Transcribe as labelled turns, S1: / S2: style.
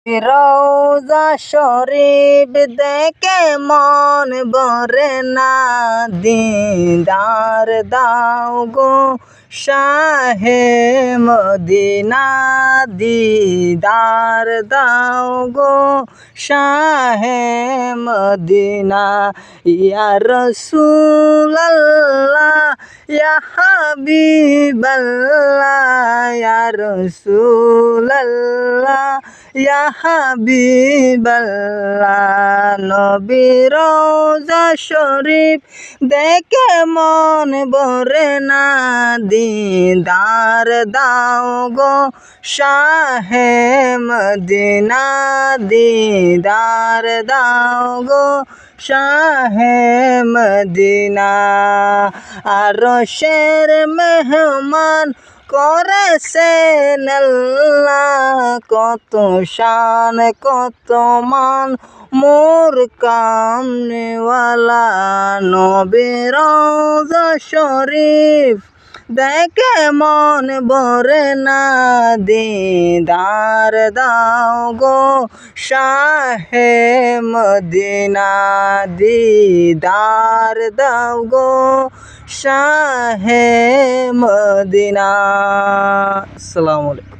S1: রওজা শরীফ দেখে মন ভরে না, দিদার দাও গো শাহে মদিনা, দিদার দাও গো শাহে মদিনা। ইয়া রাসূলুল্লাহ ইয়া হাবিবাল্লাহ, ইয়া রাসূলুল্লাহ ইয়া হাবিবাল্লাহ। নবীর রওজা শরীফ দেখে মন ভরে না, দিদার দাও গো শাহে মদিনা, দিদার দাও গো শাহে মদিনা। আরশের মেহমান করেছেন আল্লাহ, কত শান কত মান মোর কামনেওয়ালা। নবীর রওজা শরীফ দেখে মন ভরে না, দিদার দাও গো শাহে মদিনা, দিদার দাও গো শাহে মদিনা। আসসালামু আলাইকুম।